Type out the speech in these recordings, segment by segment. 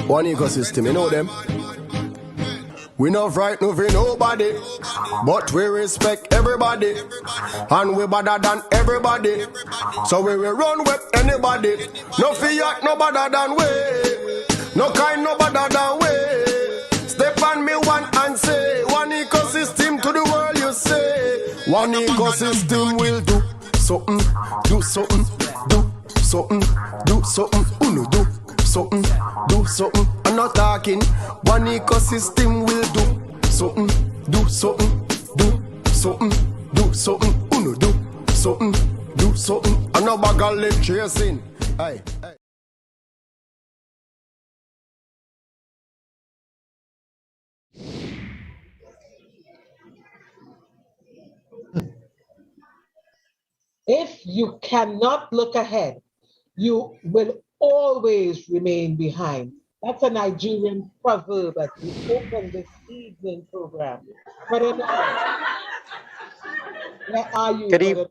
One ecosystem, you know them. We not frightened for nobody, but we respect everybody, and we better than everybody. So we will run with anybody. No fear, no better than we. No kind, no better than we. Step on me one and say, one ecosystem to the world you say. One ecosystem will do something, do something, do something, do something, uno do something, do something. I'm not talking. One ecosystem will do something, do something, do something, do something, uno do something, do something. I'm not bag of lip chasing. Hey, hey. If you cannot look ahead, you will always remain behind. That's a Nigerian proverb as we open this evening program. Brother Noah, where are you, Good, brother?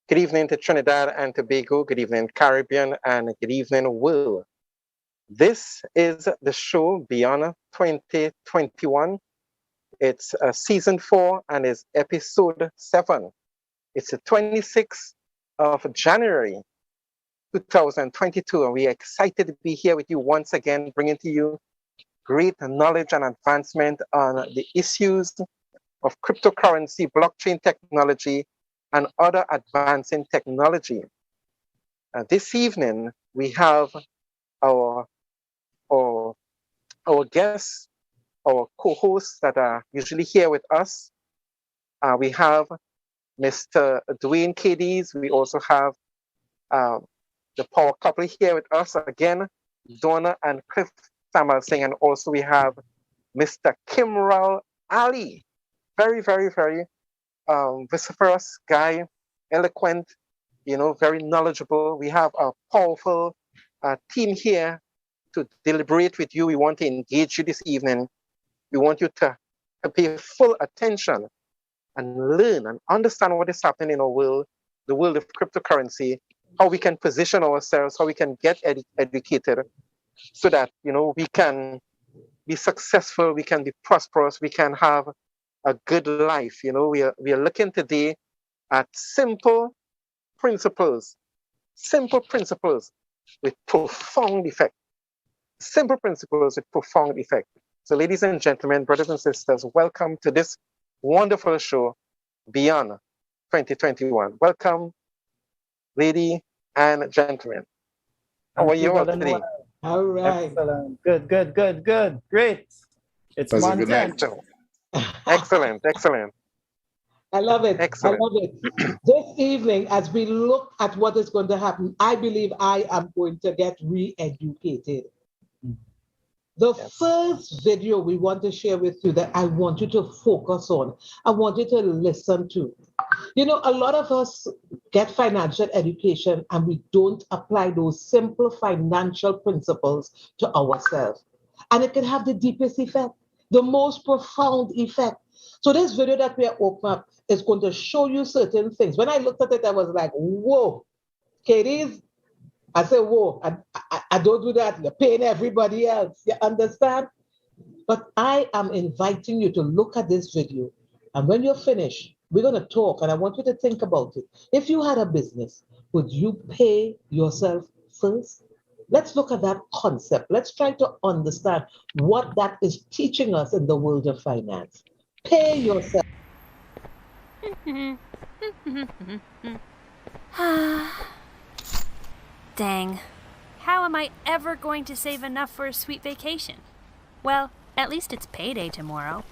good evening to Trinidad and Tobago. Good evening, Caribbean, and good evening, world. This is the show Beyond 2021. It's season 4 and it's episode 7. It's the 26th of January, 2022, and we are excited to be here with you once again, bringing to you great knowledge and advancement on the issues of cryptocurrency, blockchain technology, and other advancing technology. This evening, we have our guests, our co-hosts that are usually here with us. We have Mr. Dwayne Cadiz. We also have the power couple here with us again, Donna and Cliff Samuel Singh, and also we have Mr. Kimral Ali. Very, very, very vociferous guy, eloquent, very knowledgeable. We have a powerful team here to deliberate with you. We want to engage you this evening. We want you to pay full attention and learn and understand what is happening in our world, the world of cryptocurrency, how we can position ourselves, how we can get educated so that, we can be successful, we can be prosperous, we can have a good life. We are looking today at simple principles with profound effect. Simple principles with profound effect. So ladies and gentlemen, brothers and sisters, welcome to this wonderful show, Beyond 2021. Welcome, lady and gentlemen. How are you all today? All right. Excellent. Good. Great. It's month end. Excellent. I love it. Excellent. I love it. This evening, as we look at what is going to happen, I believe I am going to get re-educated. The first video we want to share with you that I want you to focus on, I want you to listen to. A lot of us get financial education and we don't apply those simple financial principles to ourselves. And it can have the deepest effect, the most profound effect. So this video that we are opening up is going to show you certain things. When I looked at it, I was like, whoa, Katie's. I said, whoa, I don't do that. You're paying everybody else. You understand? But I am inviting you to look at this video. And when you're finished, we're going to talk. And I want you to think about it. If you had a business, would you pay yourself first? Let's look at that concept. Let's try to understand what that is teaching us in the world of finance. Pay yourself. Dang. How am I ever going to save enough for a sweet vacation? Well, at least it's payday tomorrow.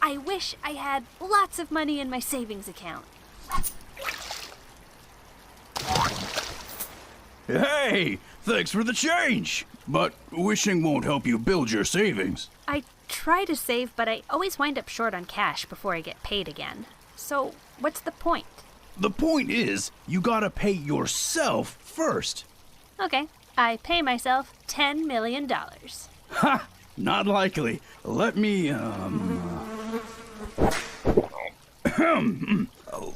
I wish I had lots of money in my savings account. Hey, thanks for the change. But wishing won't help you build your savings. I try to save, but I always wind up short on cash before I get paid again. So, what's the point? The point is, you gotta pay yourself first. Okay, I pay myself $10 million. Ha! Not likely. Let me,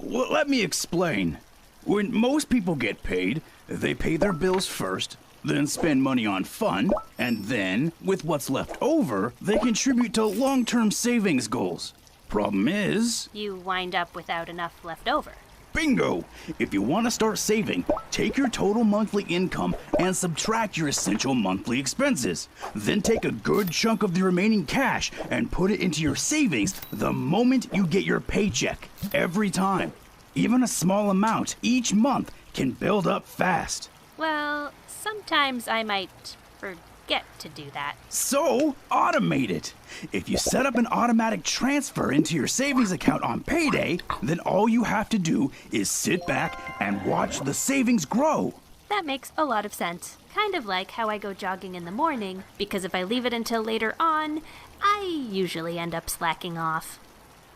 let me explain. When most people get paid, they pay their bills first, then spend money on fun, and then, with what's left over, they contribute to long-term savings goals. Problem is... You wind up without enough left over. Bingo! If you want to start saving, take your total monthly income and subtract your essential monthly expenses. Then take a good chunk of the remaining cash and put it into your savings the moment you get your paycheck. Every time. Even a small amount each month can build up fast. Well, sometimes I might forget to do that. So, automate it. If you set up an automatic transfer into your savings account on payday, then all you have to do is sit back and watch the savings grow. That makes a lot of sense. Kind of like how I go jogging in the morning, because if I leave it until later on, I usually end up slacking off.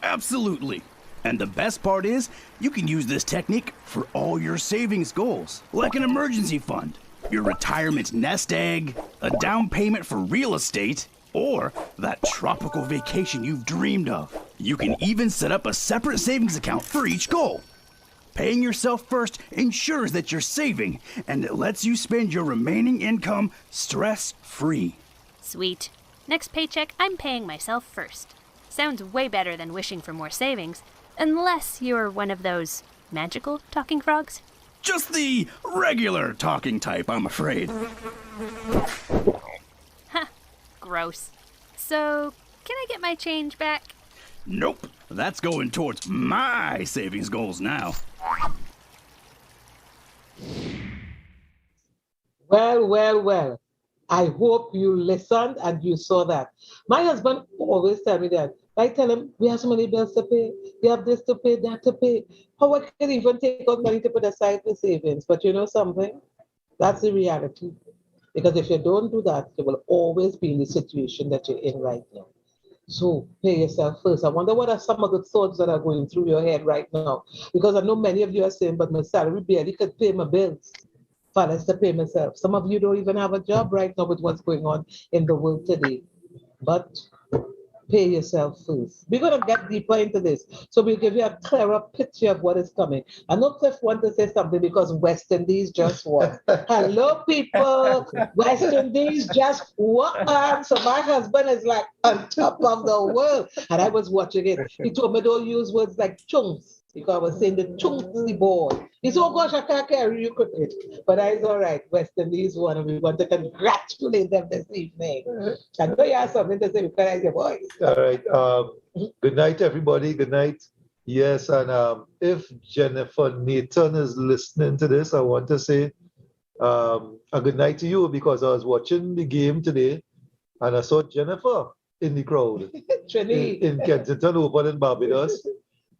Absolutely. And the best part is, you can use this technique for all your savings goals, like an emergency fund, your retirement nest egg, a down payment for real estate, or that tropical vacation you've dreamed of. You can even set up a separate savings account for each goal. Paying yourself first ensures that you're saving, and it lets you spend your remaining income stress-free. Sweet. Next paycheck, I'm paying myself first. Sounds way better than wishing for more savings, unless you're one of those magical talking frogs. Just the regular talking type, I'm afraid. Gross. So, can I get my change back? Nope, that's going towards my savings goals now. Well. I hope you listened and you saw that. My husband always tell me that. I tell him, we have so many bills to pay. We have this to pay, that to pay. How I can even take out money to put aside for savings? But you know something? That's the reality. Because if you don't do that, you will always be in the situation that you're in right now. So pay yourself first. I wonder what are some of the thoughts that are going through your head right now? Because I know many of you are saying, but my salary barely could pay my bills. Finance to pay myself. Some of you don't even have a job right now with what's going on in the world today. But pay yourself first. We're going to get deeper into this. So we'll give you a clearer picture of what is coming. I know Cliff wants to say something because West Indies just won. Hello, people. West Indies just won. So my husband is like on top of the world. And I was watching it. He told me don't use words like chunks. Because I was saying the chunksy boy. He said, oh gosh, I can't carry you quickly. But it's all right. West Indies won, and we want to congratulate them this evening. I know you have something to say because I your voice. All right. Good night, everybody. Good night. Yes, and if Jennifer Nathan is listening to this, I want to say a good night to you because I was watching the game today and I saw Jennifer in the crowd in Kensington Oval in Barbados.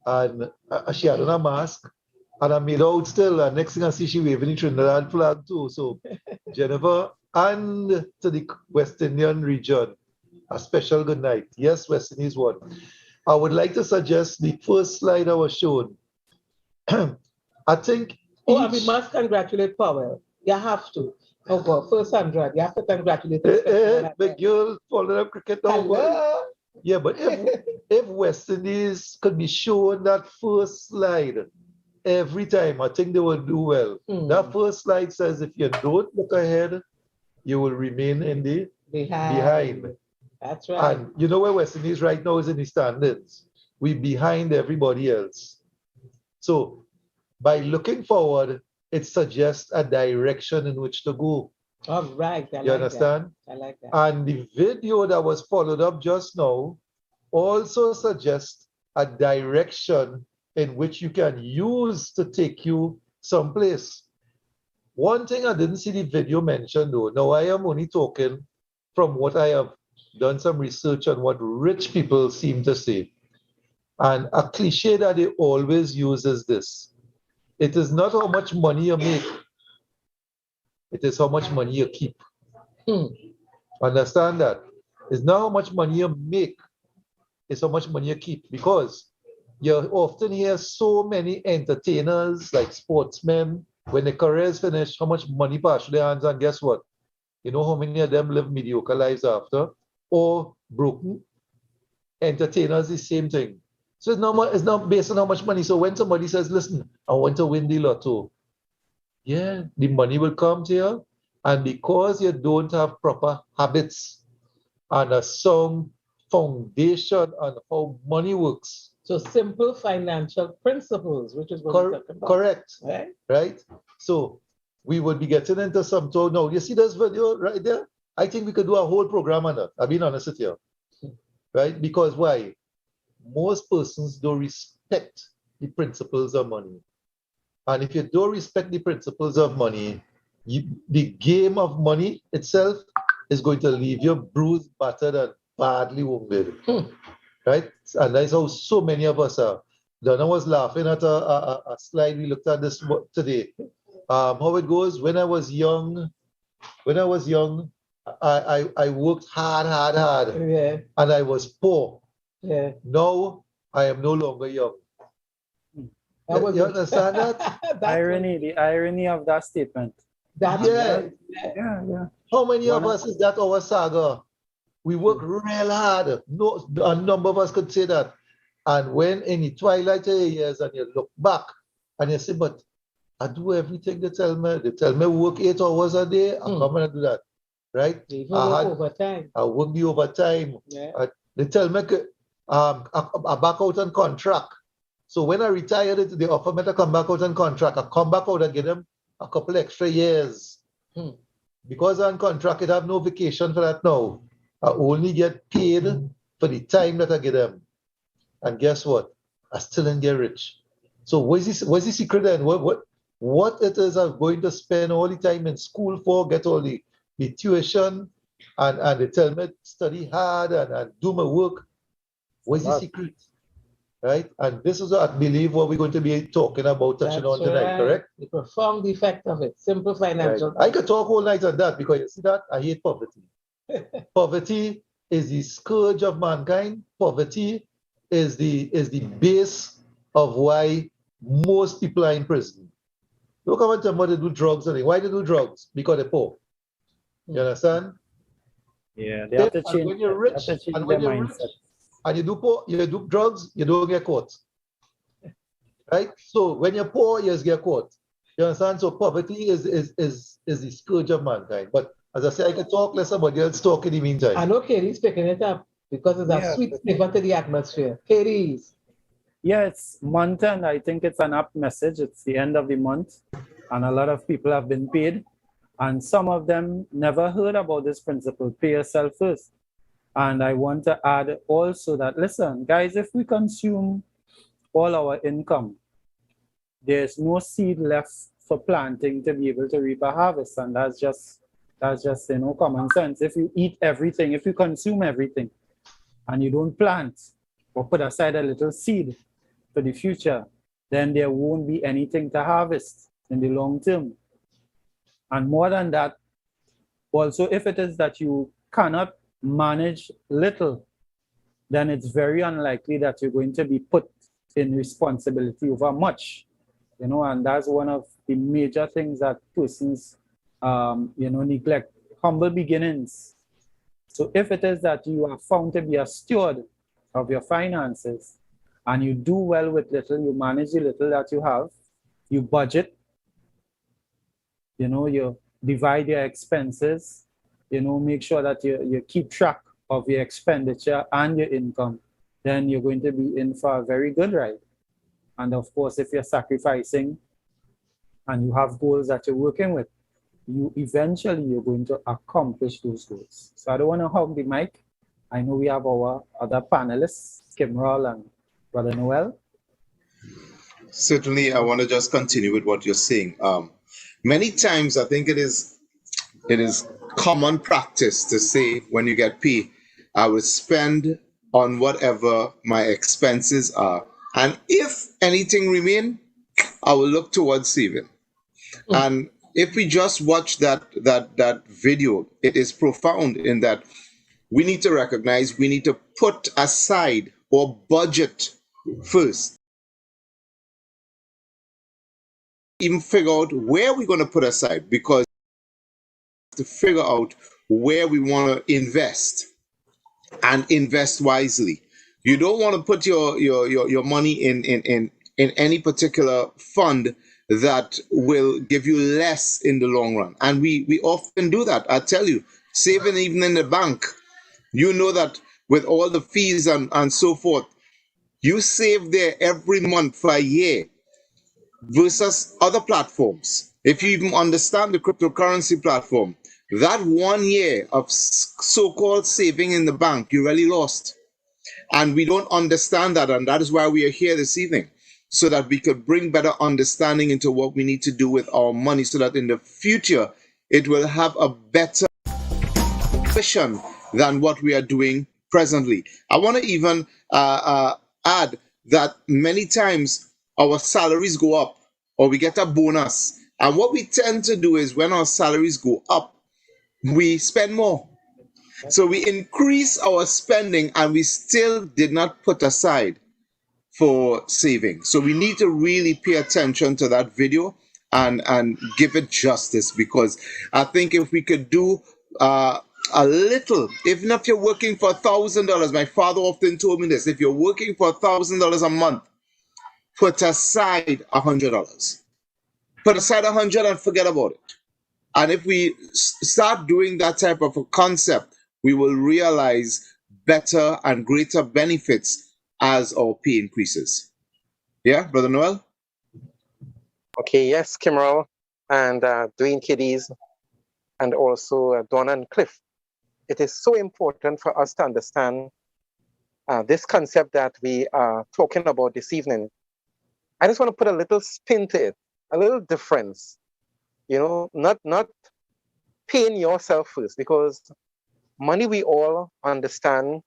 And she had on a mask, and I made out still. And next thing I see, she waving the Trinidad flag too. So, Jennifer, and to the West Indian region, a special good night. Yes, West Indies won. I would like to suggest the first slide I was shown. I think. Oh, and we must congratulate Powell. You have to. Oh God, first 100. You have to congratulate. The girl followed up cricket now. Yeah, but if West Indies could be shown that first slide every time, I think they will do well. That first slide says if you don't look ahead, you will remain in the behind. That's right. And you know where West Indies right now is in the standings? We're behind everybody else. So by looking forward, it suggests a direction in which to go. All right. You understand? I like that. And the video that was followed up just now also suggests a direction in which you can use to take you someplace. One thing I didn't see the video mentioned though, now I am only talking from what I have done some research on what rich people seem to say. And a cliche that they always use is this. It is not how much money you make, it is how much money you keep. Understand that? It's not how much money you make, it's how much money you keep. Because you often hear so many entertainers, like sportsmen, when their career is finished, how much money pass through their hands, and guess what? You know how many of them live mediocre lives after? Or broken? Entertainers, the same thing. So it's not based on how much money. So when somebody says, listen, I want to win the lotto, yeah, the money will come to you And because you don't have proper habits and a sound foundation on how money works. So simple financial principles, which is what we're talking about. Correct. Right? Right? So we would be getting into some. So now, you see this video right there? I think we could do a whole program on that. I've been honest with you. Right? Because why? Most persons don't respect the principles of money. And if you don't respect the principles of money, the game of money itself is going to leave you bruised, battered, and badly wounded. Right? And that's how so many of us are. Donna was laughing at a slide we looked at this today. How it goes, when I was young, I worked hard, Yeah. and I was poor. Yeah. Now I am no longer young. You understand that? The irony of that statement. That's Yeah. How many of us is that our saga? We work real hard. No, a number of us could say that. And when in the twilight of your years and you look back and you say, but I do everything they tell me. They tell me work 8 hours a day. I'm coming to do that. Right? overtime. I work the overtime. Yeah. They tell me I back out on contract. So when I retired, they offer me to come back out on contract. I come back out and give them a couple extra years. Because on contract, I have no vacation for that now. I only get paid for the time that I give them. And guess what? I still didn't get rich. So what's the secret then? What it is I'm going to spend all the time in school for, get all the tuition, and they tell me study hard and do my work. What's the secret? Right? And this is, I believe, what we're going to be talking about, touching on tonight, correct? The profound effect of it. Simple financial. Right. I could talk all night on that because you see that? I hate poverty. Poverty is the scourge of mankind. Poverty is the base of why most people are in prison. Look at somebody do drugs. Why they do drugs? Because they're poor. You understand? Yeah, they have to change. When you're rich, and you do drugs, you don't get caught. Right? So when you're poor, you just get caught. You understand? So poverty is the scourge of mankind. But as I say, I can talk, let somebody else talk in the meantime. I know Katie's picking it up because it's a sweet flavor to the atmosphere. Katie's. Yeah, it's month end. I think it's an up message. It's the end of the month, and a lot of people have been paid. And some of them never heard about this principle, pay yourself first. And I want to add also that, listen, guys, if we consume all our income, there's no seed left for planting to be able to reap a harvest. And that's just common sense. If you eat everything, if you consume everything, and you don't plant or put aside a little seed for the future, then there won't be anything to harvest in the long term. And more than that, also, if it is that you cannot manage little, then it's very unlikely that you're going to be put in responsibility over much, and that's one of the major things that persons, neglect. Humble beginnings. So if it is that you are found to be a steward of your finances and you do well with little, you manage the little that you have, you budget, you divide your expenses, make sure that you keep track of your expenditure and your income, then you're going to be in for a very good ride. And of course, if you're sacrificing and you have goals that you're working with, you're going to accomplish those goals. So I don't want to hog the mic. I know we have our other panelists, Kimral and Brother Noel. Certainly, I want to just continue with what you're saying. Many times, I think it is common practice to say when you get paid, I will spend on whatever my expenses are, and if anything remain, I will look towards saving. And if we just watch that video, it is profound in that we need to recognize we need to put aside or budget first. Even figure out where we're going to put aside, because to figure out where we want to invest and invest wisely. You don't want to put your money in any particular fund that will give you less in the long run. And we often do that. I tell you, saving even in the bank, you know that with all the fees and so forth, you save there every month for a year versus other platforms. If you even understand the cryptocurrency platform, that 1 year of so-called saving in the bank, you really lost. And we don't understand that. And that is why we are here this evening, so that we could bring better understanding into what we need to do with our money, so that in the future, it will have a better vision than what we are doing presently. I want to even add that many times our salaries go up or we get a bonus. And what we tend to do is when our salaries go up, we spend more. So we increase our spending and we still did not put aside for saving. So we need to really pay attention to that video and give it justice, because I think if we could do a little, even if you're working for $1,000, my father often told me this: if you're working for $1,000 a month, put aside $100. Put aside 100 and forget about it. And if we start doing that type of a concept, we will realize better and greater benefits as our pay increases. Yeah, Brother Noel? Okay, yes, Kimral and Dwayne Kiddies, and also Donna and Cliff. It is so important for us to understand this concept that we are talking about this evening. I just want to put a little spin to it, a little difference. You know, not paying yourself first, because money, we all understand,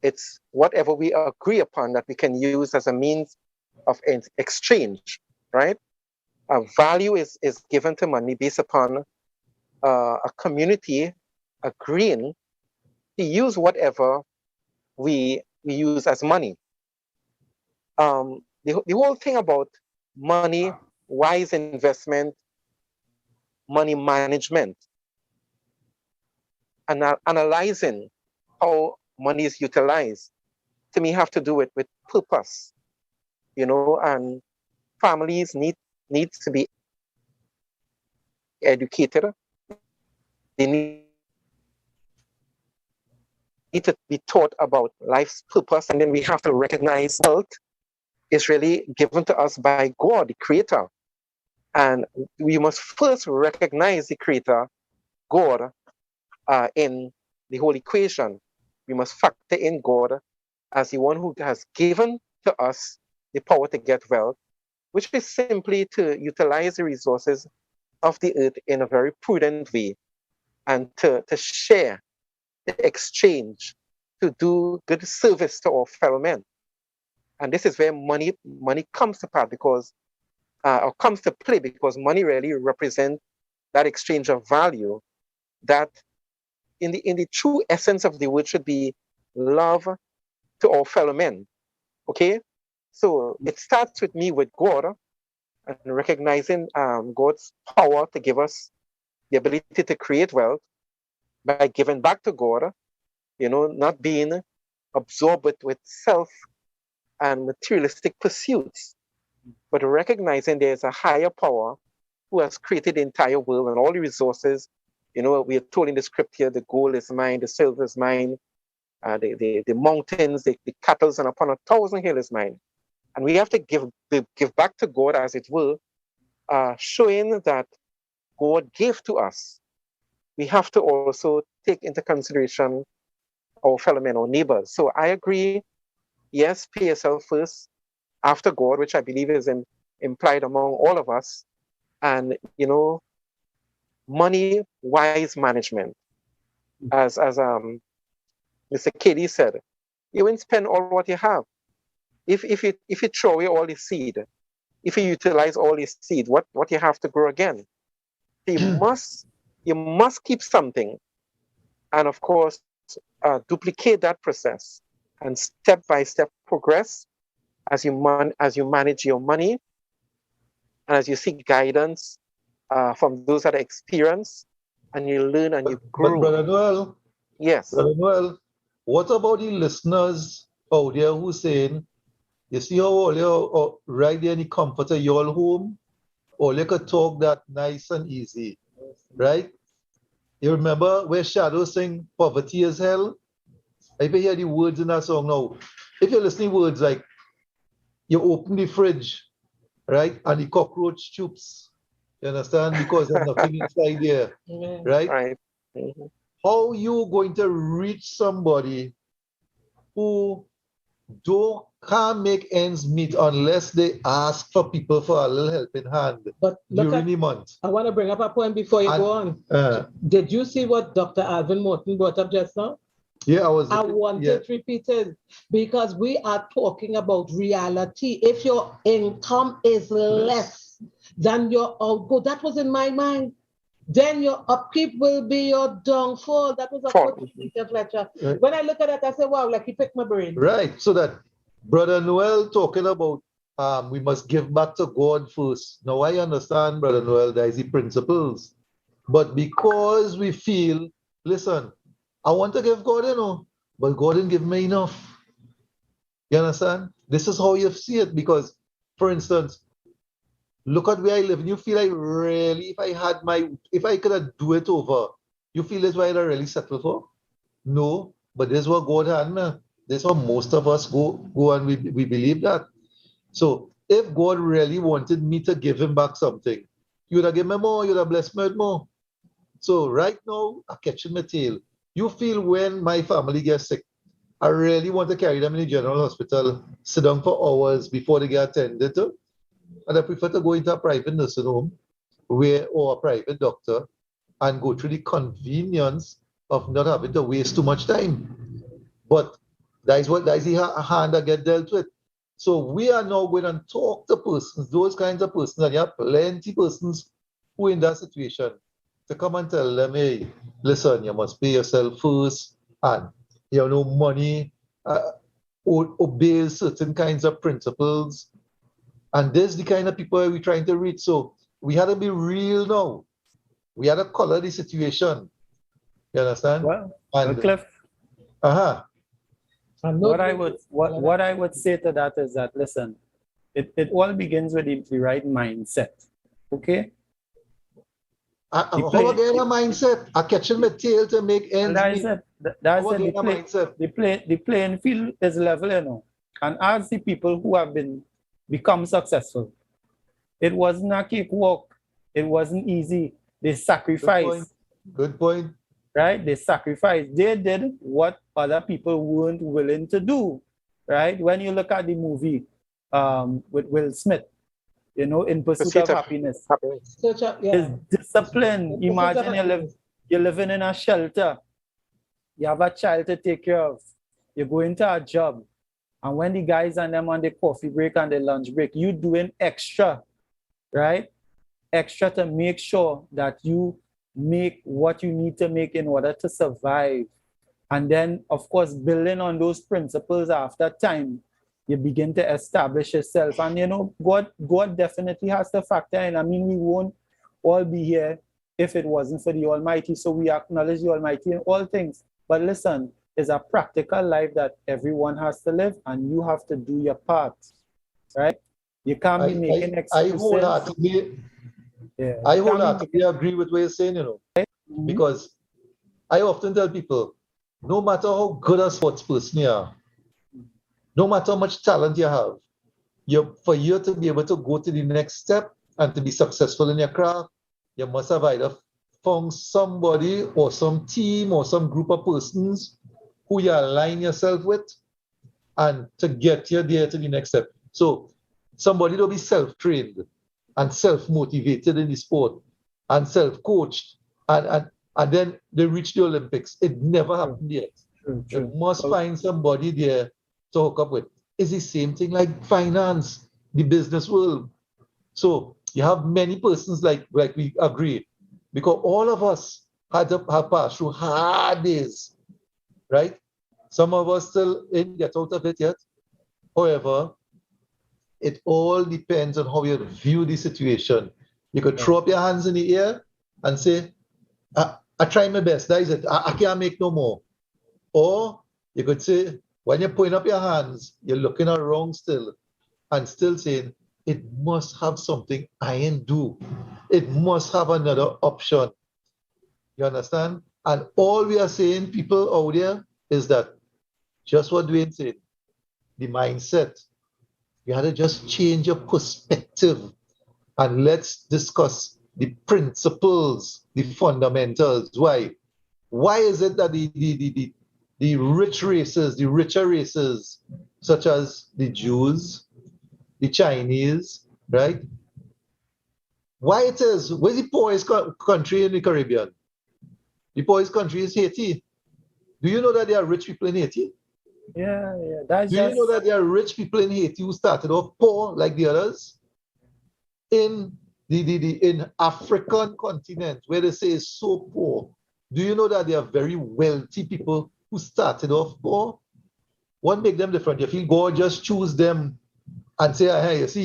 it's whatever we agree upon that we can use as a means of exchange, right? Value is given to money based upon a community agreeing to use whatever we use as money. The whole thing about money, wise investment, money management, and analyzing how money is utilized, to me, have to do with purpose, you know, and families need to be educated. They need to be taught about life's purpose, and then we have to recognize health is really given to us by God, the Creator. And we must first recognize the Creator, God, in the whole equation. We must factor in God as the one who has given to us the power to get wealth, which is simply to utilize the resources of the earth in a very prudent way, and to share, to exchange, to do good service to our fellow men. And this is where money comes to part, because or comes to play, because money really represents that exchange of value that in the true essence of the word should be love to our fellow men. Okay? So it starts with me with God, and recognizing God's power to give us the ability to create wealth by giving back to God, you know, not being absorbed with self and materialistic pursuits, but recognizing there's a higher power who has created the entire world and all the resources. You know, we are told in the scripture, the gold is mine, the silver is mine, the mountains, the cattle, and upon 1,000 hills is mine. And we have to give back to God, as it were, showing that God gave to us. We have to also take into consideration our fellow men, our neighbors. So I agree, yes, pay yourself first, after God, which I believe is implied among all of us. And, you know, money wise management. As Mr. Katie said, you won't spend all what you have. If you throw away all the seed, if you utilize all the seed, what you have to grow again? You must keep something, and of course duplicate that process, and step by step progress as you manage your money, and as you seek guidance from those that are experienced, and you learn and you grow. But Brother Noel, Yes. Brother Noel, what about the listeners out there who saying, You see how all you right there in the comfort of your home, all you could talk that nice and easy, right? You remember where Shadow sing "Poverty is Hell"? If you hear the words in that song now, if you're listening words like you open the fridge, right, and the cockroach choops, you understand? Because there's nothing inside there, right? Right. Mhm. How you going to reach somebody who can't make ends meet unless they ask for people for a little helping hand But look during at, the month? I want to bring up a point before you And, go on. Did you see what Dr. Alvin Morton brought up just now? yeah, I want it repeated because we are talking about reality. If your income is less than your outgo, that was in my mind. Then your upkeep will be your downfall. That was a quote from Peter Fletcher. Right. When I look at that, I say, wow, like he picked my brain. Right. So that Brother Noel talking about we must give back to God first. Now I understand, Brother Noel, there is the principles. But because we feel, listen, I want to give God, but God didn't give me enough. You understand? This is how you see it. Because, for instance, look at where I live, and you feel like really, if I could have do it over, you feel this why I really settle for? No, but this is what God had. This is what most of us go and we believe that. So if God really wanted me to give him back something, you would have given me more, you would have blessed me with more. So right now, I'm catching my tail. You feel when my family gets sick, I really want to carry them in the general hospital, sit down for hours before they get attended to. And I prefer to go into a private nursing home or a private doctor and go through the convenience of not having to waste too much time. But that is the hand that get dealt with. So we are now going and talk to persons, those kinds of persons, and you have plenty persons who in that situation to come and tell them, hey, listen, you must pay yourself first, and you have no money, obey certain kinds of principles. And this is the kind of people we're trying to reach. So we had to be real now. We had to color the situation. You understand? Well, And Cliff, what I would say to that is that, listen, it all begins with the right mindset. Okay? how again a mindset? A catching my tail to make ends meet. That's it. The playing field is level, And as the people who have become successful, it wasn't a cakewalk. It wasn't easy. They sacrificed. Good point. Right? They sacrificed. They did what other people weren't willing to do. Right? When you look at the movie with Will Smith, In Pursuit of Happiness. It's discipline. Imagine you're living in a shelter. You have a child to take care of. You go into a job. And when the guys and them on the coffee break and the lunch break, you doing extra, right? Extra to make sure that you make what you need to make in order to survive. And then, of course, building on those principles after time, you begin to establish yourself. And, God definitely has to factor in. I mean, we won't all be here if it wasn't for the Almighty. So we acknowledge the Almighty in all things. But listen, it's a practical life that everyone has to live, and you have to do your part, right? You can't be making excuses. I wholeheartedly agree with what you're saying, because I often tell people, no matter how good a sports person you are, no matter how much talent you have, for you to be able to go to the next step and to be successful in your craft, you must have either found somebody or some team or some group of persons who you align yourself with and to get you there to the next step. So somebody will be self-trained and self-motivated in the sport and self-coached and then they reach the Olympics. It never happened yet. You must find somebody there to hook up with. It's the same thing like finance, the business world. So you have many persons like we agree, because all of us have passed through hard days, right? Some of us still didn't get out of it yet. However, it all depends on how you view the situation. You could throw up your hands in the air and say, I try my best, that is it. I can't make no more. Or you could say, when you point up your hands, you're looking around still. and still saying it must have something iron do. It must have another option. You understand? And all we are saying, people out there, is that just what Dwayne said, the mindset. You had to just change your perspective and let's discuss the principles, the fundamentals. Why? Why is it that the rich races, the richer races, such as the Jews, the Chinese, right? Why it is? Where's the poorest country in the Caribbean? The poorest country is Haiti. Do you know that there are rich people in Haiti? Yeah. That's Do you know that there are rich people in Haiti who started off poor like the others? In the African continent, where they say it's so poor, do you know that there are very wealthy people who started off poor? What make them different? You feel God just choose them and say, hey, you see,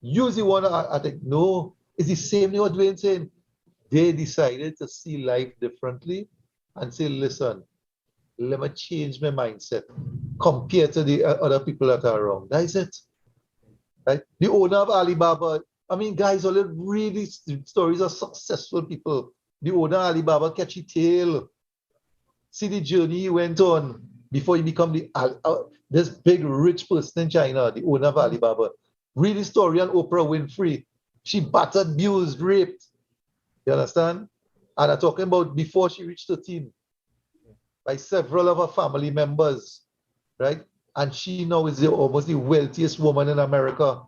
you's the one. I think, no, it's the same thing what Dwayne saying. They decided to see life differently and say, listen, let me change my mindset compared to the other people that are around. That is it. Right? The owner of Alibaba, I mean, guys, all the really stories of successful people. The owner of Alibaba catch his tail. See the journey he went on before he become this big rich person in China, the owner of Alibaba. Read the story on Oprah Winfrey. She battered, abused, raped. You understand? And I'm talking about before she reached 13 by several of her family members, right? And she now is almost the wealthiest woman in America,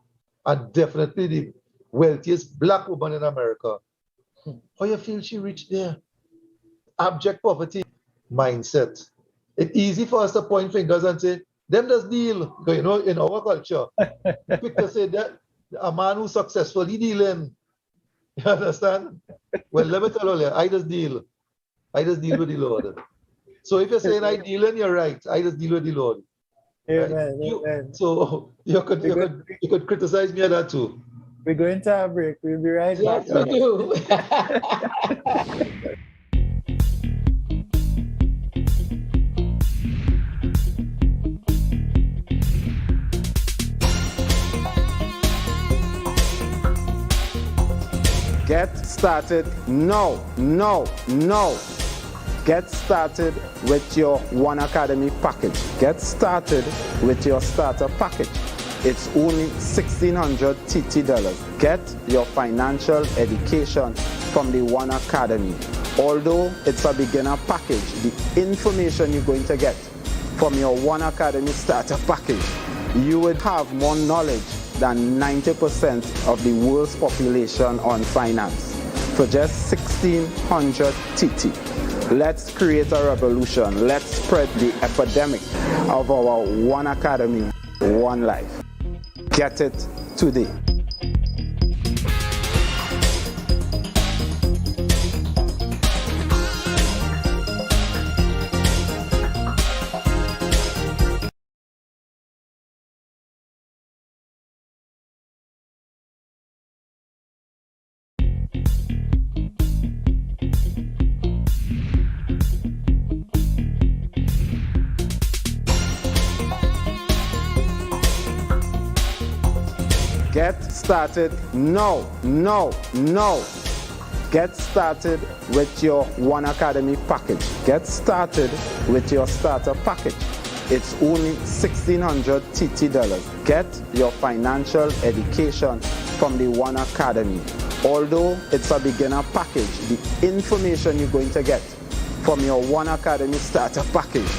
and definitely the wealthiest black woman in America. How you feel she reached there? Abject poverty mindset. It's easy for us to point fingers and say, them does deal. You know, in our culture, quick to say that a man who's successful, he dealing. You understand? Well, let me tell you, I just deal. I just deal with the Lord. So if you're saying I deal, and you're right. I just deal with the Lord. Amen, Right? amen. So you could criticize me on that too. We're going to a break. We'll be right back. Yes, we do. Get started now. Get started with your One Academy package. Get started with your starter package. It's only $1,600 TT. Get your financial education from the One Academy. Although it's a beginner package, the information you're going to get from your One Academy starter package, you would have more knowledge than 90% of the world's population on finance for just $1,600 TT. Let's create a revolution. Let's spread the epidemic of our One Academy, One Life. Get it today. Get started now. Get started with your One Academy package. Get started with your starter package. It's only $1,600 TT. Get your financial education from the One Academy. Although it's a beginner package, the information you're going to get from your One Academy starter package,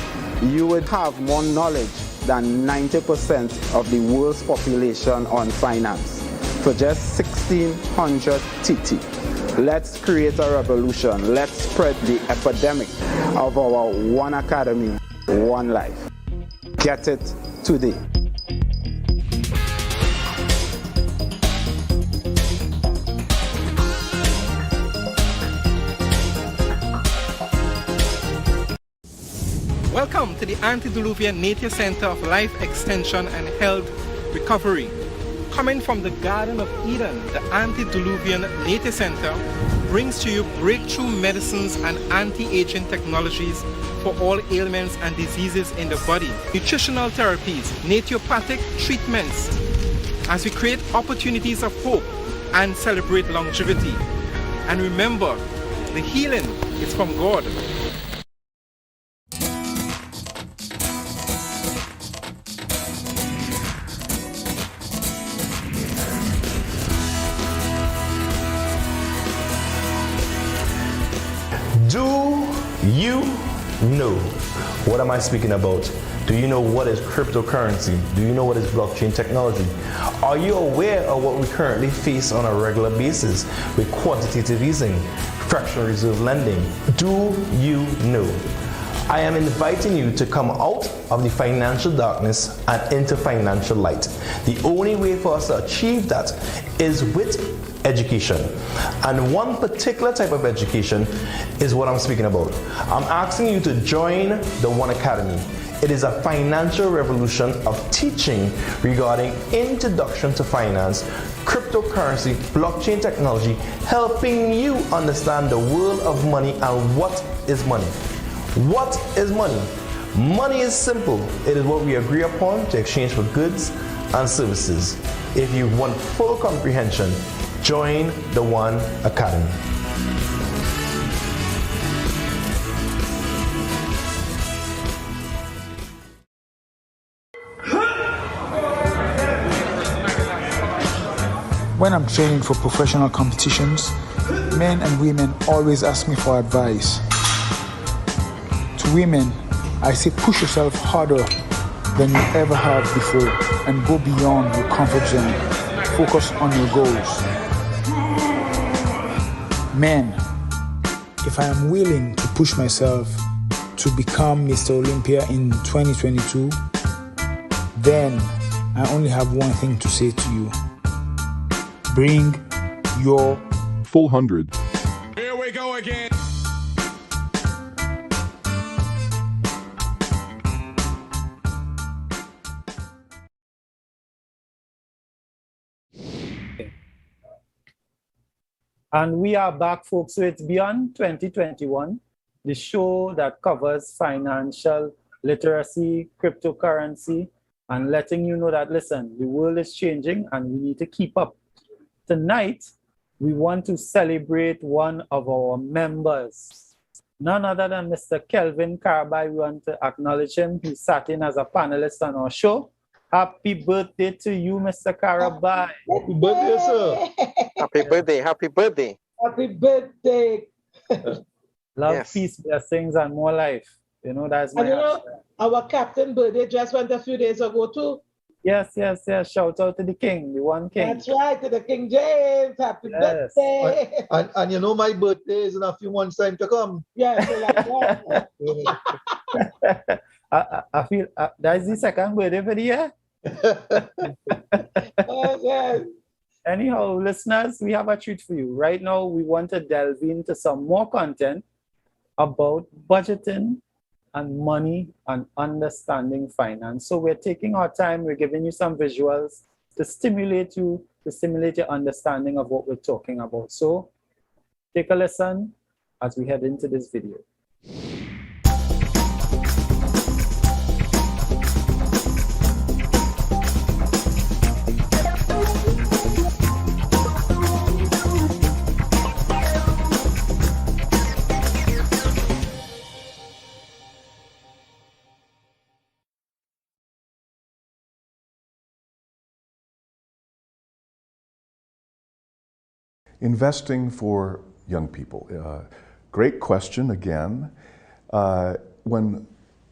you would have more knowledge than 90% of the world's population on finance for just $1,600 TT. Let's create a revolution. Let's spread the epidemic of our One Academy, One Life. Get it today. Welcome to the Antediluvian Nature Center of Life Extension and Health Recovery. Coming from the Garden of Eden, the Antediluvian Nature Center brings to you breakthrough medicines and anti-aging technologies for all ailments and diseases in the body, nutritional therapies, naturopathic treatments, as we create opportunities of hope and celebrate longevity. And remember, the healing is from God. Do you know? What am I speaking about? Do you know what is cryptocurrency? Do you know what is blockchain technology? Are you aware of what we currently face on a regular basis with quantitative easing, fractional reserve lending? Do you know? I am inviting you to come out of the financial darkness and into financial light. The only way for us to achieve that is with education. And one particular type of education is what I'm speaking about. I'm asking you to join the One Academy. It is a financial revolution of teaching regarding introduction to finance, cryptocurrency, blockchain technology, helping you understand the world of money and what is money. What is money? Money is simple. It is what we agree upon to exchange for goods and services. If you want full comprehension, join the One Academy. When I'm training for professional competitions, men and women always ask me for advice. To women, I say push yourself harder than you ever have before and go beyond your comfort zone. Focus on your goals. Men, if I am willing to push myself to become Mr. Olympia in 2022, then I only have one thing to say to you. Bring your full 100. Here we go again. And we are back, folks. So it's Beyond 2021, the show that covers financial literacy, cryptocurrency, and letting you know that, listen, the world is changing and we need to keep up. Tonight, we want to celebrate one of our members. None other than Mr. Kelvin Carby. We want to acknowledge him. He sat in as a panelist on our show. Happy birthday to you, Mr. Carby. Happy birthday, sir. Happy birthday, happy birthday. Happy birthday. Love, Yes. peace, blessings, and more life. You know, that's my And you know, our captain birthday just went a few days ago too. Yes. Shout out to the king, the one king. That's right, to the King James. Happy Yes. birthday. And you know my birthday is in a few months' time to come. Yeah, so like that. I feel that's the second birthday for the year. Yes. Anyhow, listeners, we have a treat for you. Right now, we want to delve into some more content about budgeting and money and understanding finance. So we're taking our time, we're giving you some visuals to stimulate you, to stimulate your understanding of what we're talking about. So take a listen as we head into this video. Investing for young people. Great question again. When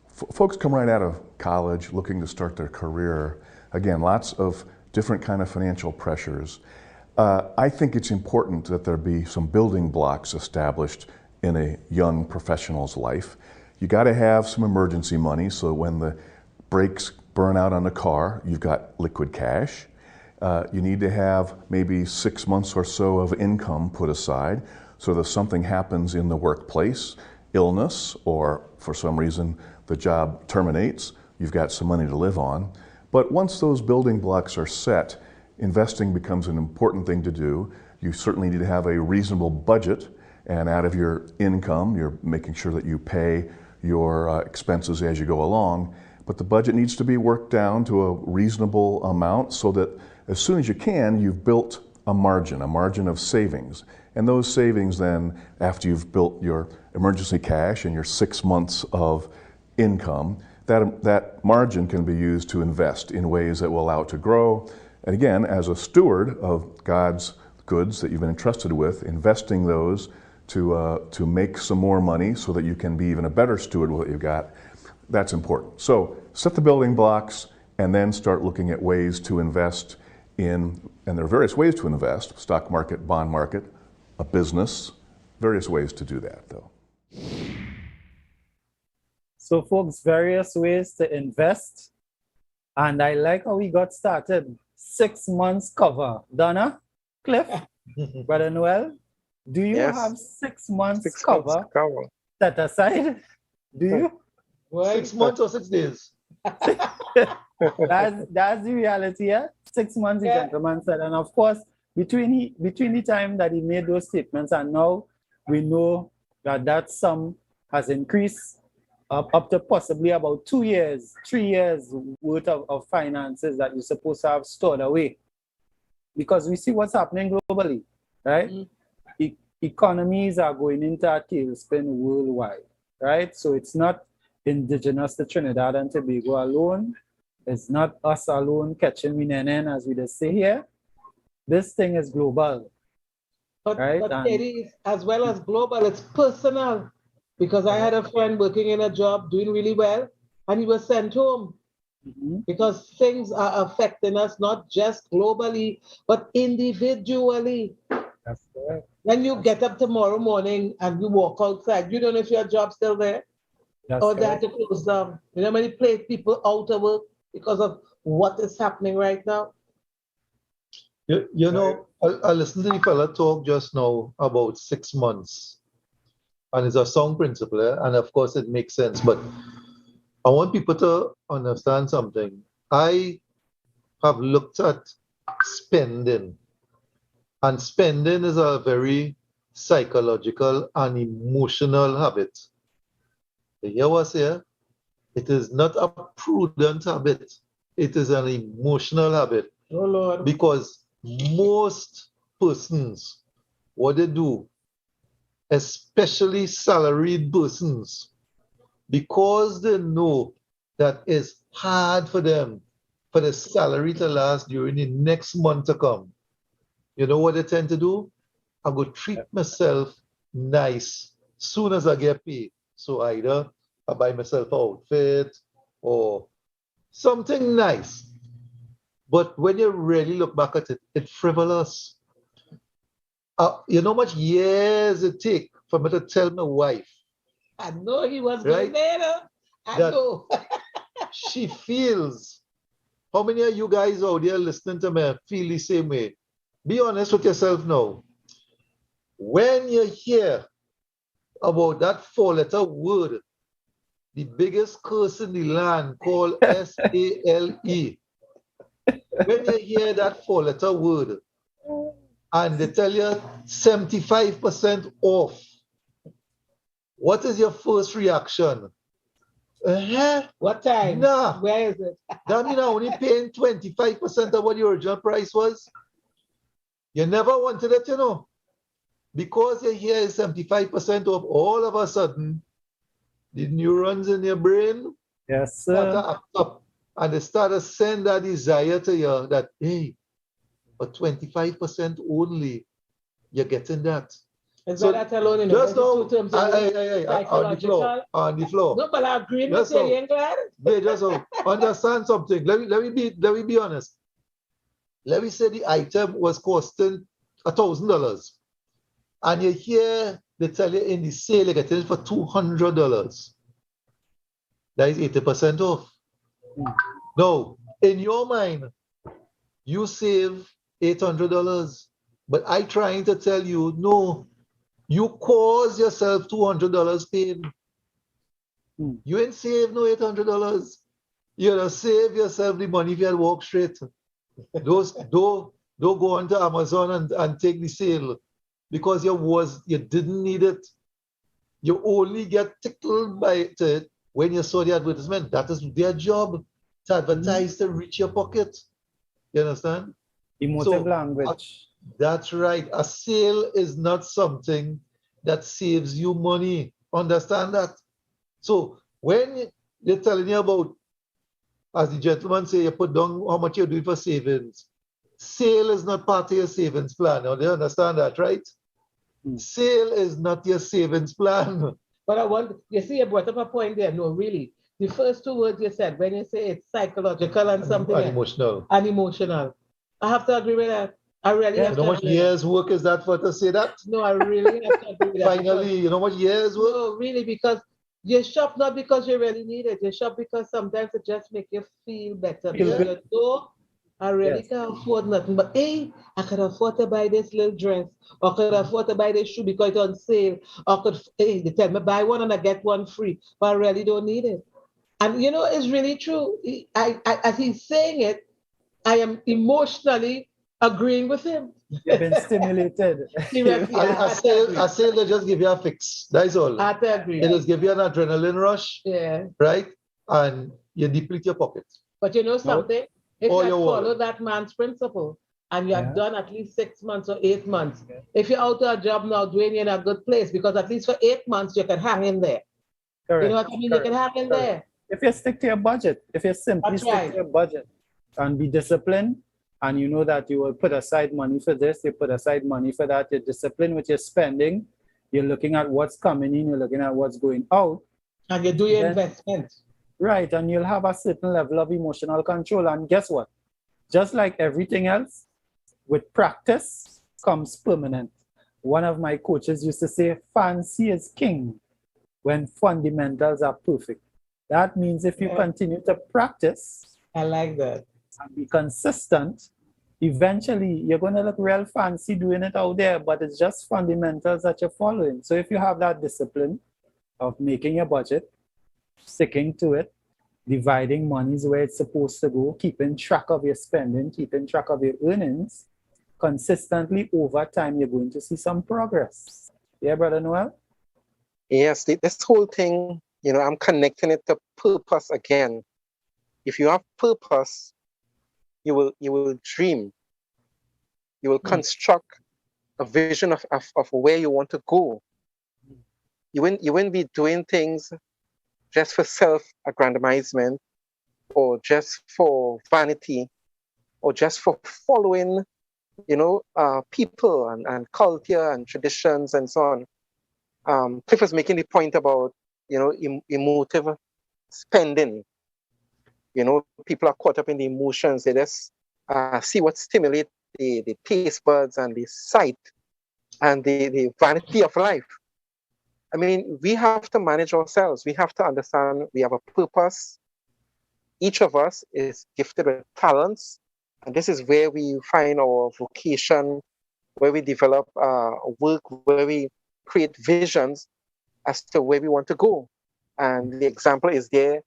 folks come right out of college looking to start their career, again, lots of different kind of financial pressures. I think it's important that there be some building blocks established in a young professional's life. You got to have some emergency money so when the brakes burn out on the car, you've got liquid cash. You need to have maybe 6 months or so of income put aside so that if something happens in the workplace, illness, or for some reason the job terminates, you've got some money to live on. But once those building blocks are set, investing becomes an important thing to do. You certainly need to have a reasonable budget, and out of your income, you're making sure that you pay your expenses as you go along. But the budget needs to be worked down to a reasonable amount so that as soon as you can, you've built a margin of savings. And those savings then, after you've built your emergency cash and your 6 months of income, that margin can be used to invest in ways that will allow it to grow. And again, as a steward of God's goods that you've been entrusted with, investing those to make some more money so that you can be even a better steward with what you've got, that's important. So set the building blocks and then start looking at ways to invest in, and there are various ways to invest, stock market, bond market, a business, various ways to do that though. So folks, various ways to invest. And I like how we got started. 6 months cover. Donna, Cliff, Brother Noel, do you have 6 months cover set aside? Do you? 6 months or 6 days? That's the reality, yeah? 6 months, the gentleman said. And of course, between the time that he made those statements and now, we know that sum has increased up to possibly about 2 years, 3 years worth of finances that you're supposed to have stored away. Because we see what's happening globally, right? Economies are going into a tailspin worldwide, right? So it's not indigenous to Trinidad and Tobago alone. It's not us alone catching winenen, as we just say here. This thing is global. But, right? but it is, as well as global, it's personal. Because I had a friend working in a job doing really well, and he was sent home. Because things are affecting us not just globally, but individually. That's correct. When you get up tomorrow morning and you walk outside, you don't know if your job's still there. Or they had to close down. You know how many people out of work because of what is happening right now? You know, I listened to the fella talk just now about 6 months. And it's a sound principle, and of course it makes sense. But I want people to understand something. I have looked at spending, and spending is a very psychological and emotional habit. You hear what's here? It is not a prudent habit. It is an emotional habit. Oh Lord. Because most persons, what they do, especially salaried persons, because they know that it's hard for them for the salary to last during the next month to come. You know what they tend to do? I go treat myself nice soon as I get paid. So either I buy myself an outfit or something nice. But when you really look back at it, it's frivolous. You know how much years it take for me to tell my wife? I know he was going there. I know. She feels. How many of you guys out there listening to me feel the same way? Be honest with yourself now. When you hear about that 4-letter word, the biggest curse in the land called SALE, when you hear that 4-letter word, and they tell you 75% off, what is your first reaction? What time? Nah. Where is it? That means I'm only paying 25% of what the original price was. You never wanted it, you know. Because you hear 75% off, all of a sudden, the neurons in your brain start to act up. And they start to send that desire to you that, hey, for 25% only, you're getting that. Is that alone in just now, on the floor. No, but I agree with you, you ain't glad? Hey, just now, understand something. Let me be honest. Let me say the item was costing $1,000. And you hear they tell you in the sale you're getting it for $200. That is 80% off. Now, in your mind, you save $800, but I trying to tell you, no, you cause yourself $200 pain. You ain't save no $800. You're gonna save yourself the money if you had walk straight. Don't go onto Amazon and take the sale because you didn't need it. You only get tickled by it when you saw the advertisement. That is their job, to advertise to reach your pocket. You understand? Emotive language. That's right. A sale is not something that saves you money. Understand that? So when they're telling you about, as the gentleman say, you put down how much you're doing for savings. Sale is not part of your savings plan. Now, do you understand that, right? Sale is not your savings plan. But I want, you see, you brought up a point there. No, really. The first two words you said, when you say it's psychological and something And emotional. and emotional, I have to agree with that. I really have You know to how much agree with that. years work is that for to say that? No, I really have to agree with that. Finally, you know how much years work? No, really, because you shop not because you really need it. You shop because sometimes it just make you feel better. Because you know, I really can't afford nothing. But hey, I could afford to buy this little dress, or could afford to buy this shoe because it's on sale, or could hey, they tell me buy one and I get one free, but I really don't need it. And you know, it's really true. As he's saying it, I am emotionally agreeing with him. You've been stimulated. I say they just give you a fix. That's all. I have to agree. It just give you an adrenaline rush. Yeah. Right? And you deplete your pocket. But you know something? If you Or had your followed wallet. that man's principle and you had done at least 6 months or 8 months, if you're out of a job now, Dwayne, you're in a good place because at least for 8 months you can hang in there. Correct. You know what I mean? Correct. You can hang in there. If you stick to your budget, if you simply That's stick right. to your budget and be disciplined, and you know that you will put aside money for this, you put aside money for that, you're disciplined with your spending, you're looking at what's coming in, you're looking at what's going out. And you do your investment. Right, and you'll have a certain level of emotional control. And guess what? Just like everything else, with practice comes permanent. One of my coaches used to say, fancy is king when fundamentals are perfect. That means if you continue to practice, I like that, and be consistent, eventually you're going to look real fancy doing it out there, but it's just fundamentals that you're following. So if you have that discipline of making your budget, sticking to it, dividing monies where it's supposed to go, keeping track of your spending, keeping track of your earnings, consistently over time, you're going to see some progress. Yeah, Brother Noel? Yes, this whole thing, you know, I'm connecting it to purpose again. If you have purpose, you will dream. You will construct a vision of where you want to go. You wouldn't be doing things just for self-aggrandizement or just for vanity or just for following, you know, people and culture and traditions and so on. Cliff was making the point about, you know, emotive spending. You know, people are caught up in the emotions. They just see what stimulates the taste buds and the sight and the vanity of life. I mean, we have to manage ourselves. We have to understand we have a purpose. Each of us is gifted with talents. And this is where we find our vocation, where we develop work, where we create visions as to where we want to go. And the example is there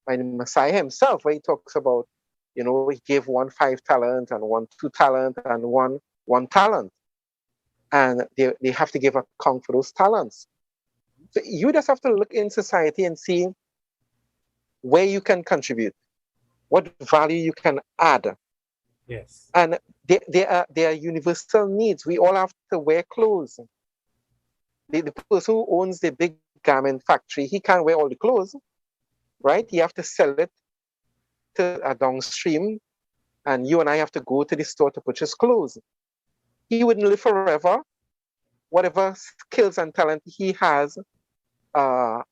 by the Messiah himself, where he talks about, you know, he gave 1 5 talent and 1 2 talent and 1 talent. And they have to give account for those talents. So you just have to look in society and see where you can contribute, what value you can add. Yes. And there are universal needs. We all have to wear clothes. The person who owns the big garment factory, he can't wear all the clothes, right? He have to sell it to a downstream, and you and I have to go to the store to purchase clothes. He wouldn't live forever. Whatever skills and talent he has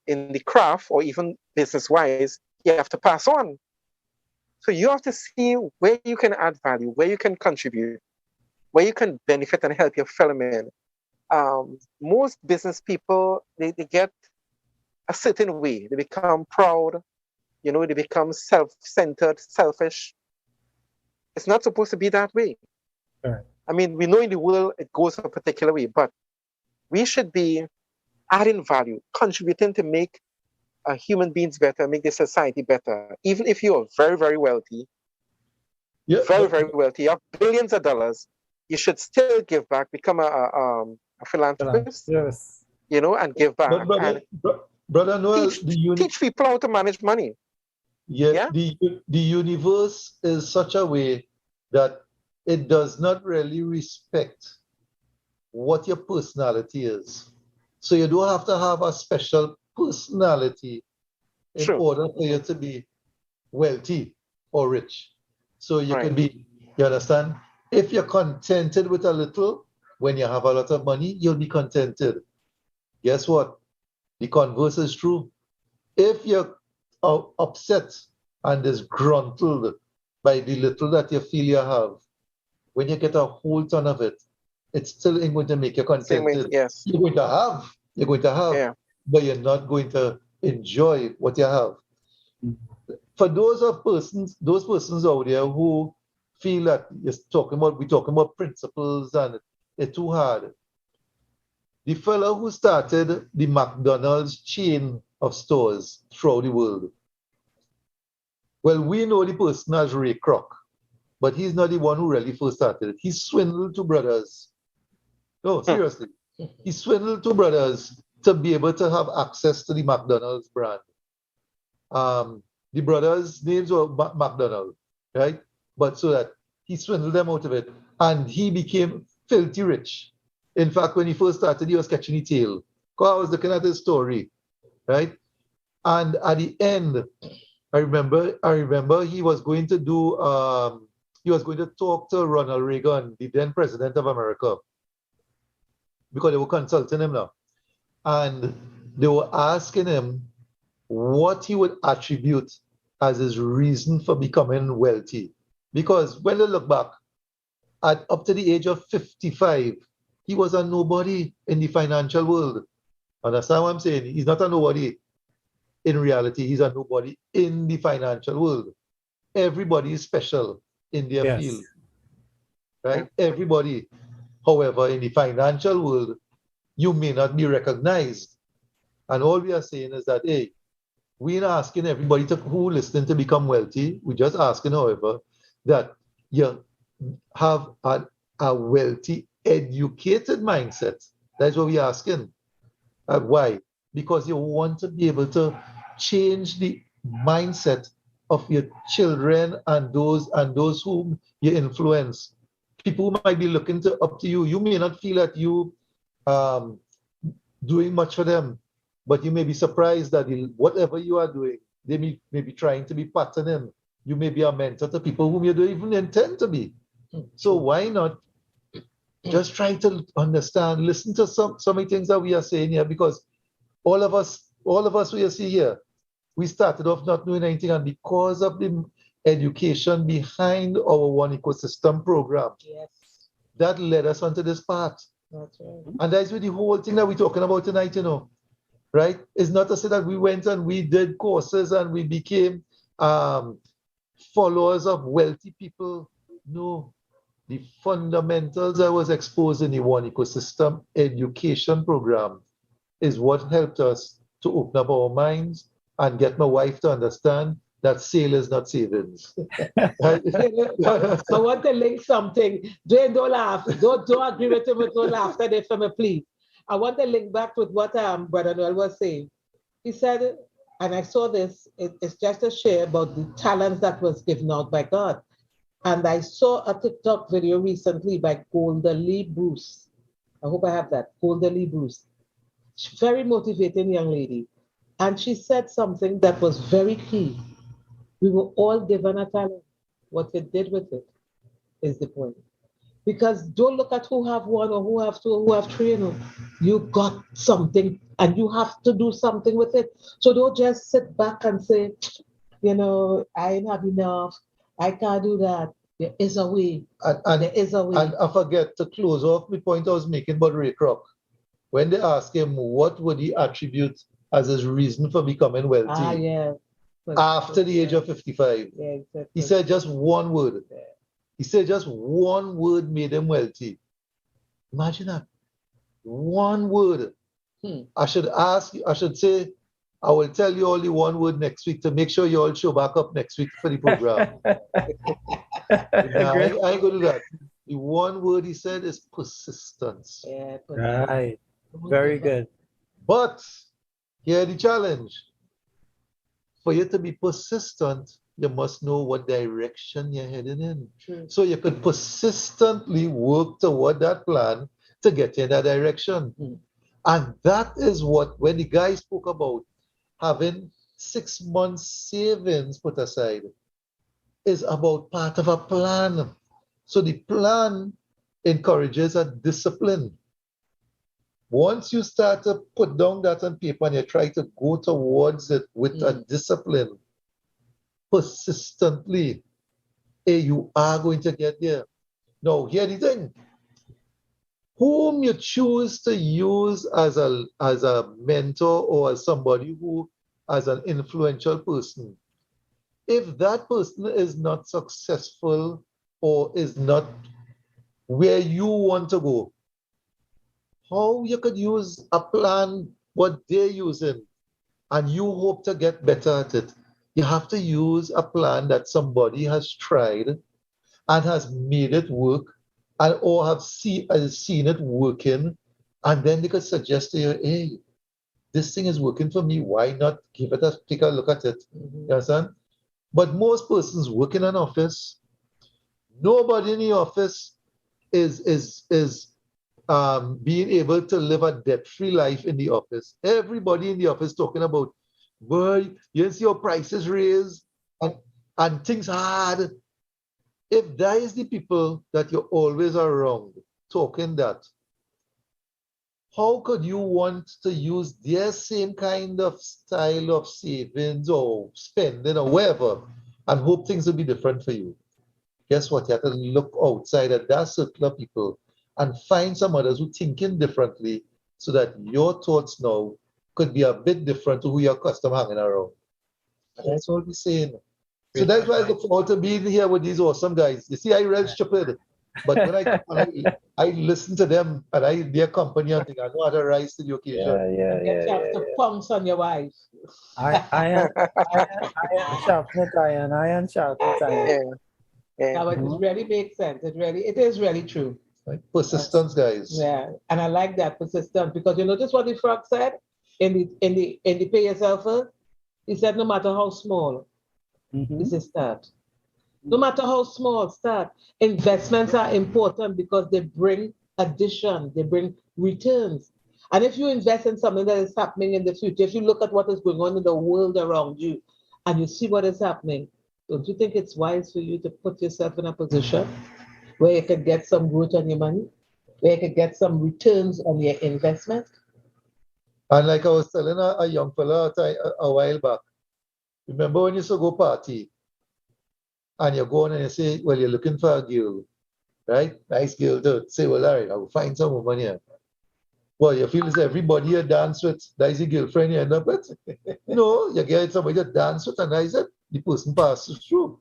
in the craft or even business-wise, you have to pass on. So you have to see where you can add value, where you can contribute, where you can benefit and help your fellow men. Most business people, they get a certain way. They become proud, you know, they become self-centered, selfish. It's not supposed to be that way. Right. I mean, we know in the world it goes a particular way, but we should be adding value, contributing to make human beings better, make the society better. Even if you are very, very wealthy, very wealthy, you have billions of dollars, you should still give back, become a philanthropist, yes, you know, and give back. But Brother Noel, teach people how to manage money. The universe is such a way that it does not really respect what your personality is. So you don't have to have a special personality in order for you to be wealthy or rich. So you can be, you understand? If you're contented with a little, when you have a lot of money, you'll be contented. Guess what? The converse is true. If you're upset and disgruntled by the little that you feel you have, when you get a whole ton of it, it still ain't going to make you contented. Yes. You're going to have, but you're not going to enjoy what you have. For those persons out there who feel that we're talking about principles and it's too hard. The fellow who started the McDonald's chain of stores throughout the world, well, we know the person as Ray Kroc, but he's not the one who really first started it. He swindled two brothers. No, seriously. He swindled two brothers to be able to have access to the McDonald's brand. The brothers' names were McDonald, right? But so that he swindled them out of it, and he became filthy rich. In fact, when he first started, he was catching his tail. Because I was looking at his story, right? And at the end, I remember he was going to talk to Ronald Reagan, the then president of America, because they were consulting him now. And they were asking him what he would attribute as his reason for becoming wealthy. Because when they look back, up to the age of 55, he was a nobody in the financial world. Understand what I'm saying? He's not a nobody in reality. He's a nobody in the financial world. Everybody is special in their field, right? Everybody. However, in the financial world, you may not be recognized. And all we are saying is that, hey, we're not asking everybody who listening to become wealthy. We're just asking, however, that you have a wealthy, educated mindset. That's what we're asking. Why? Because you want to be able to change the mindset of your children and those whom you influence. People who might be looking up to you. You may not feel that you doing much for them, but you may be surprised that whatever you are doing, they may be trying to be patterning. You may be a mentor to people whom you don't even intend to be. So why not just try to understand, listen to some of the things that we are saying here, because all of us we see here, we started off not knowing anything, and because of the education behind our One Ecosystem program, that led us onto this path. That's right. And that's with the whole thing that we're talking about tonight, right? It's not to say that we went and we did courses and we became followers of wealthy people. No, the fundamentals I was exposed in the One Ecosystem education program is what helped us to open up our minds and get my wife to understand that sale is not savings. I want to link something. Dwayne, don't laugh. Don't agree with him. Don't laugh at it from a plea. I want to link back with what Brother Noel was saying. He said, and I saw this, it's just a share about the talents that was given out by God. And I saw a TikTok video recently by Golda Lee Bruce. I hope I have that. Golda Lee Bruce. Very motivating young lady. And she said something that was very key. We were all given a talent. What you did with it is the point. Because don't look at who have one or who have two or who have three. You got something and you have to do something with it. So don't just sit back and say, I ain't have enough. I can't do that. There is a way. There is a way. And I forget to close off the point I was making about Ray Kroc. When they asked him what would he attribute as his reason for becoming wealthy after the age of 55, he said just one word. He said just one word made him wealthy. Imagine that. One word. I should say, I will tell you all the one word next week to make sure you all show back up next week for the program. I ain't going to do that. The one word he said is persistence. Yeah, right. Very good. But here's the challenge. For you to be persistent, you must know what direction you're heading in. True. So you could persistently work toward that plan to get in that direction. And that is what, when the guy spoke about having 6 months savings put aside, is about part of a plan. So the plan encourages a discipline. Once you start to put down that on paper and you try to go towards it with a discipline, persistently, you are going to get there. Now, here's the thing. Whom you choose to use as a mentor or as somebody who, as an influential person, if that person is not successful or is not where you want to go, how you could use a plan what they're using and you hope to get better at it? You have to use a plan that somebody has tried and has made it work, and or have seen it working, and then they could suggest to you, hey, this thing is working for me, why not take a look at it? You understand? But most persons work in an office, nobody in the office is being able to live a debt-free life in the office. Everybody in the office talking about, boy, you see your prices raised and things hard. If that is the people that you're always around talking that, how could you want to use their same kind of style of savings or spending or whatever and hope things will be different for you? Guess what? You have to look outside at that circle of people and find some others who thinking differently so that your thoughts now could be a bit different to who you're accustomed hanging around. And that's what we're saying. So that's why I look forward to being here with these awesome guys. You see, I real stupid, but when I come and I listen to them and their company and think I know how to rise to the occasion. And get to pounce on your wife. Iron sharpeneth iron, iron sharpeneth iron. Now, it really makes sense. It is really true. Right? Persistence, guys. Yeah, and I like that persistence because you notice what the frog said in the pay yourself first. He said, no matter how small, it's a start. No matter how small, start. Investments are important because they bring addition, they bring returns. And if you invest in something that is happening in the future, if you look at what is going on in the world around you and you see what is happening, don't you think it's wise for you to put yourself in a position where you can get some growth on your money, where you can get some returns on your investment? And like I was telling a young fella a while back, remember when you used to go party and you go on and you say, well, you're looking for a girl, right? Nice girl to say, well, all right, I'll find some woman here. Well, you feel as everybody you dance with, that is your girlfriend you end up with. No, you get somebody to dance with and that is it. The person passes through,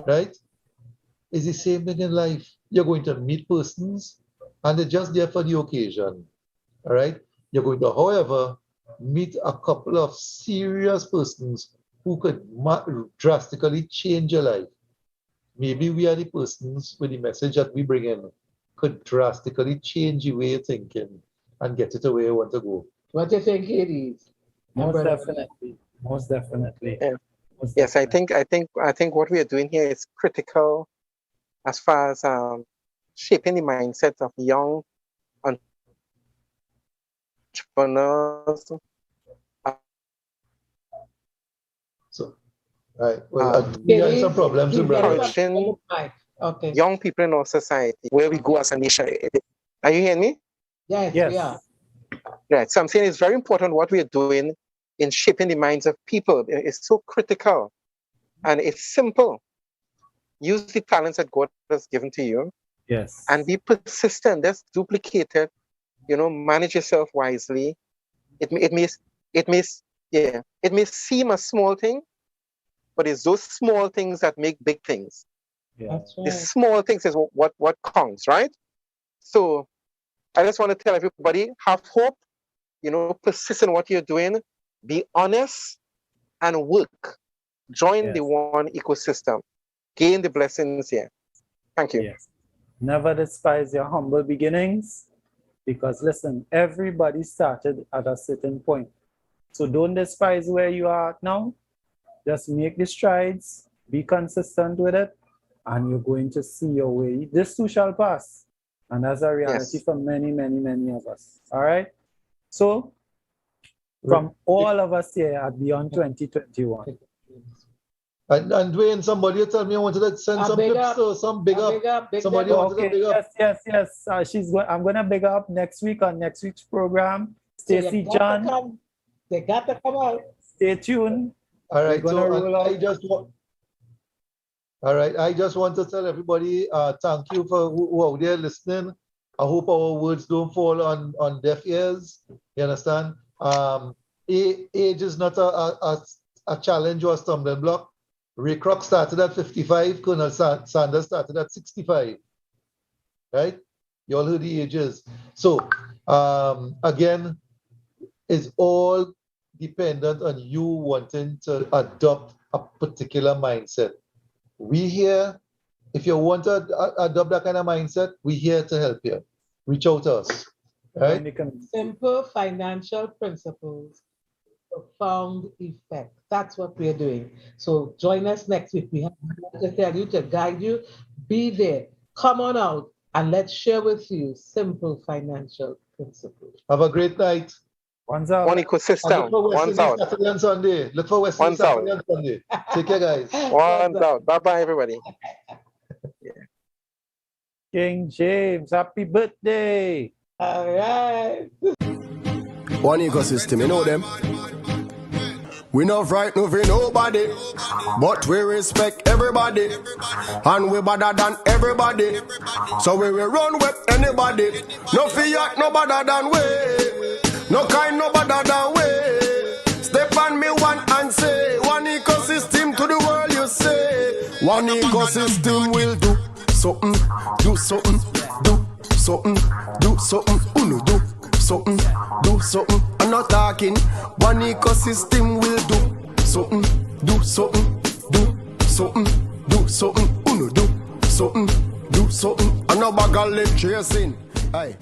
right? It's the same thing in life. You're going to meet persons and they're just there for the occasion, all right? You're going to, however, meet a couple of serious persons who could drastically change your life. Maybe we are the persons with the message that we bring in could drastically change the way you're thinking and get it to where you want to go. What do you think it is? Most definitely. Most definitely. Yeah. Yes, I think what we are doing here is critical as far as shaping the mindset of young entrepreneurs. So, right. Well, we had some problems with encouraging young people in our society, where we go as a nation. Are you hearing me? Yes, we are. Right. So I'm saying it's very important what we are doing in shaping the minds of people. It's so critical. And it's simple. Use the talents that God has given to you. Yes. And be persistent. Just duplicate it. Manage yourself wisely. It may seem a small thing, but it's those small things that make big things. Yeah. The small things is what counts, right? So I just want to tell everybody, have hope, persist in what you're doing, be honest, and work. Join the one ecosystem. Gain the blessings here. Thank you. Yes. Never despise your humble beginnings, because listen, everybody started at a certain point. So don't despise where you are now. Just make the strides, Be consistent with it, and you're going to see your way. This too shall pass. And that's a reality for many, many, many of us. All right? So, from all of us here at Beyond 2021. And Dwayne, somebody tell me I wanted to send some tips to some big up. Somebody wanted to big up. Yes. I'm going to big up next week on next week's program. Stacey John. They got to come out. Stay tuned. All right. So I just want to tell everybody thank you for who out there listening. I hope our words don't fall on deaf ears. You understand? Age is not a challenge or a stumbling block. Ray Kroc started at 55, Colonel Sanders started at 65. Right? You all heard the ages. So again, it's all dependent on you wanting to adopt a particular mindset. We here, if you want to adopt that kind of mindset, we're here to help you. Reach out to us. Right? Simple financial principles, profound effect. That's what we're doing. So join us next week. We have to tell you, to guide you. Be there. Come on out and let's share with you simple financial principles. Have a great night. One's out. One ecosystem. One's out. Saturday and Sunday. Look for West Indies Saturday and Sunday. Take care, guys. One's out. Bye-bye, everybody. King James, happy birthday. All right. One ecosystem, you know them. We not frightened for nobody, but we respect everybody, and we better than everybody. So we will run with anybody. No fear, no better than we. No kind, no better than we. Step on me one and say, one ecosystem to the world you say. One ecosystem will do something, do something, do something, do something, uno do something, do something. I'm not talking. One ecosystem will do something, do something, do something, do something, uno do something, do something. I'm not bag of lip chasing. Aye.